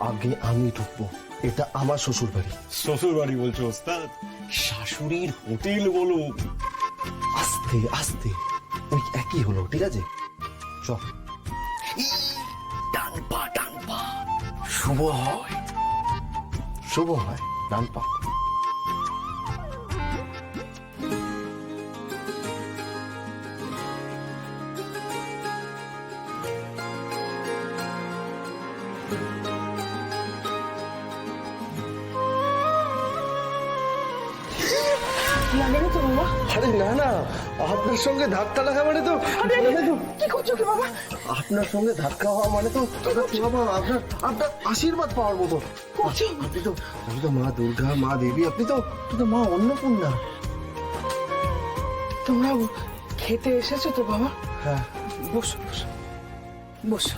আগে আমি ঢুকবো, এটা আমার শ্বশুর বাড়ি। শ্বশুর বাড়ি বলছো ওস্তাদ? শাশুড়ির হোটেল বলো। আস্তে আস্তে ওই একই হলো, ঠিক আছে? চ। ডান পা শুভ হয়। শুভ হয় ডান পা। লাগেনি তো বাবা? আরে না না, আপনার সঙ্গে ধাক্কা লাগা মানে তো কি করছো কি বাবা? আপনার সঙ্গে ধাক্কা হওয়া মানে তো বাবা আপনার আপনার আশীর্বাদ পাওয়ার মতো। করছো? আপনি তো মা দুর্গা, মা দেবী, আপনি তো মা অন্নপূর্ণা। তোমরা খেতে এসেছো তো বাবা? হ্যাঁ। বসো বসো বসো।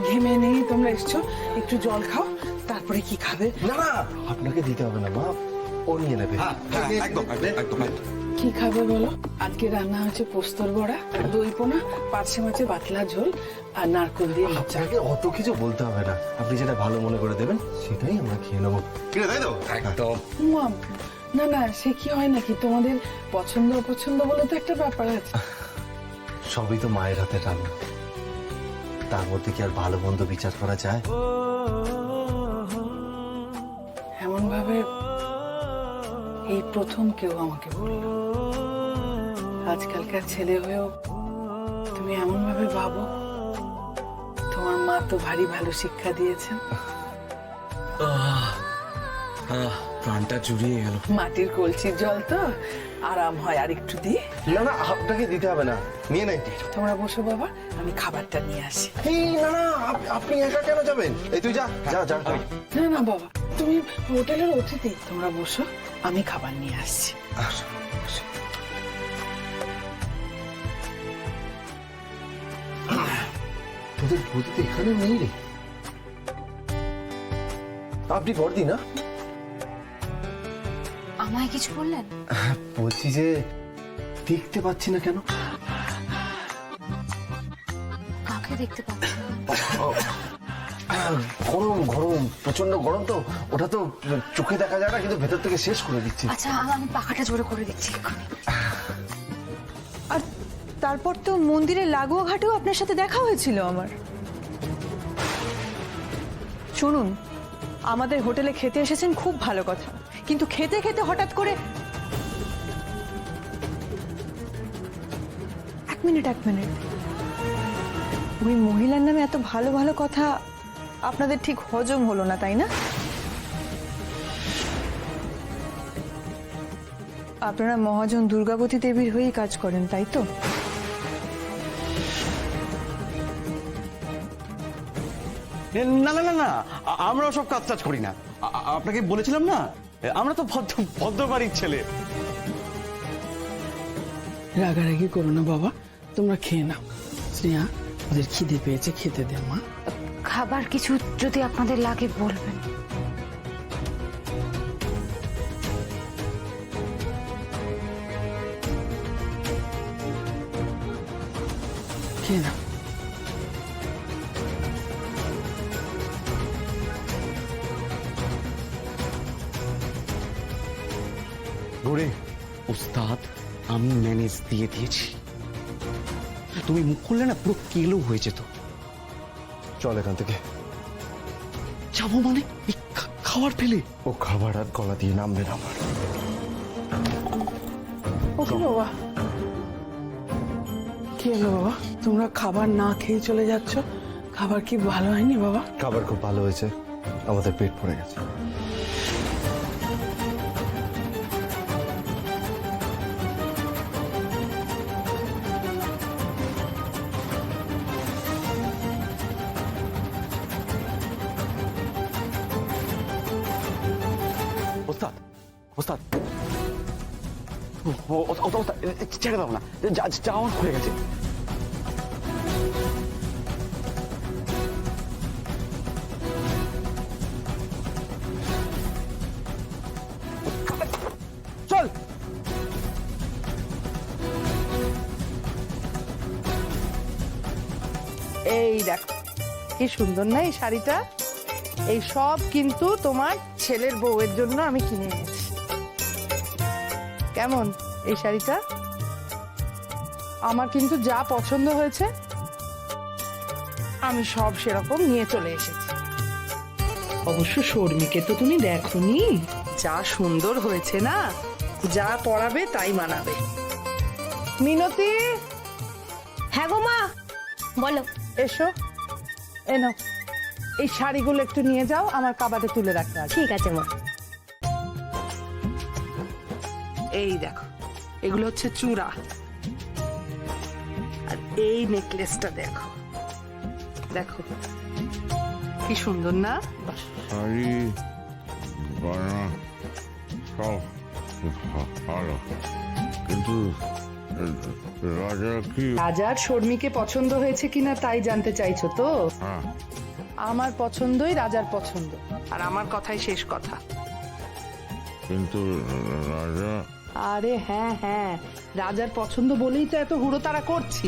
ঘেমে নেই তোমরা এসছো, একটু জল খাও, তারপরে কি খাবে? না না, আপনাকে দিতে হবে না মা, ও নিয়ে নেবে। একদম একদম। কি খাবে বলো? আজকে রান্না হয়েছে পোস্তর বড়া, দই পোনা, পার্শে মাছের পাতলা ঝোল আর নারকেল দিয়ে মোচা। আপনাকে অত কিছু বলতে হবে না, আপনি যেটা ভালো মনে করে দেবেন সেটাই আমরা খেয়ে নেবো। ঠিক আছে, তাই তো? একদম। মাম, না না, সে কি হয় নাকি, তোমাদের পছন্দ অপছন্দ বলে তো একটা ব্যাপার আছে। সবই তো মায়ের হাতে রান্না, তার মধ্যে কি আর ভালো মন্দ বিচার করা যায়? এমন ভাবে এই প্রথম কেউ আমাকে বলল। আজকালকার ছেলে হয়েও তুমি এমন ভাবে ভাবো। তোমার মা তো ভারী ভালো শিক্ষা দিয়েছেন। প্রাণটা জুড়িয়ে গেল। মাটির কলসির জল তো আরাম হয়, আর একটু দিয়ে। না না, আপনাকে দিতে হবে না, নিয়ে নেন। তোমরা বসো বাবা, আমি খাবারটা নিয়ে আসি। এই না না, আপনি একা কেন যাবেন? এই তুই যা যা যা। না না বাবা, তুমি হোটেলের অতিথি, তোমরা বসো, আমি খাবার নিয়ে আসছি। তোদের বৌদি তো এখানে নেই রে। আপনি বর্দি না? আমায় কিছু বললেন? বলছি যে দেখতে পাচ্ছি না কেন? কাকে দেখতে পাচ্ছেন? গরম গরম, প্রচন্ড গরম তো, ওটা তো চোখে দেখা যায় না, কিন্তু ভেতর থেকে শেষ করে দিচ্ছি। আচ্ছা, আমি পাখাটা জোরে করে দিচ্ছি এক্ষুনি। আর তারপর তো মন্দিরের লাগোয়া ঘাটেও আপনার সাথে দেখা হয়েছিল আমার। শুনুন, আমাদের হোটেলে খেতে এসেছেন খুব ভালো কথা, কিন্তু খেতে খেতে হঠাৎ করে এক মিনিট ওই মহিলার নামে এত ভালো ভালো কথা আপনাদের ঠিক হজম হলো না, তাই না? আপনারা মহাজন দুর্গাবতী দেবীর হয়েই কাজ করেন, তাই তো? না না না না, আমরা সব কাজ টাজ করি না। আপনাকে বলেছিলাম না, আমরা তো ভদ্র বাড়ির ছেলে। রাগারাগি করো না বাবা, তোমরা খেয়ে নাও। স্নেহা, ওদের খিদে পেয়েছে, খেতে দে মা। খাবার কিছু যদি আপনাদের লাগে বলবেন। খেয়ে নাও। গৌরে, উস্তাদ আমি ম্যানেজ দিয়ে দিয়েছি। তুমি মুখ খুললে না পুরো কেলো হয়ে যেত। চল এখান থেকে। যাবো মানে? এই খাবার ফেলে? ও খাবার আর গলা দিয়ে নামবে না আমার। ওকে বাবা, কি হলো বাবা, তোমরা খাবার না খেয়ে চলে যাচ্ছ? খাবার কি ভালো হয়নি বাবা? খাবার খুব ভালো হয়েছে, আমাদের পেট ভরে গেছে। ওস্তাদ ওস্তাদ, ওস্তাদ ছেড়ে দাও না, যাওয়া হয়ে গেছে। চল। এই দেখো, কি সুন্দর না এই শাড়িটা? এই সব কিন্তু তোমার ছেলের বউয়ের জন্য আমি কিনে এনেছি। কেমন এই শাড়িটা? আমার কিন্তু যা পছন্দ হয়েছে আমি সব সেরকম নিয়ে চলে এসেছি। অবশ্য শর্মিকে তো তুমি দেখোনি, যা সুন্দর হয়েছে না, যা পরাবে তাই মানাবে। মিনতি, হ্যাঁ গো মা, বলো। এসো, এনো এই শাড়িগুলো একটু নিয়ে যাও, আমার কাবাটে তুলে রাখতে আছে। ঠিক আছে মা। এই দেখো, এগুলো হচ্ছে চূড়া, আর এই নেকলেসটা দেখো, দেখো কি সুন্দর না? শাড়ি গয়না সব ভালো, কিন্তু রাজা কি? রাজার শর্মিকে পছন্দ হয়েছে কিনা তাই জানতে চাইছো তো? হ্যাঁ, আমার পছন্দই রাজার পছন্দ, আর আমার কথাই শেষ কথা। কিন্তু রাজা আরে হ্যাঁ হ্যাঁ, রাজার পছন্দ বলেই তো এত হুড়োতাড়া করছি।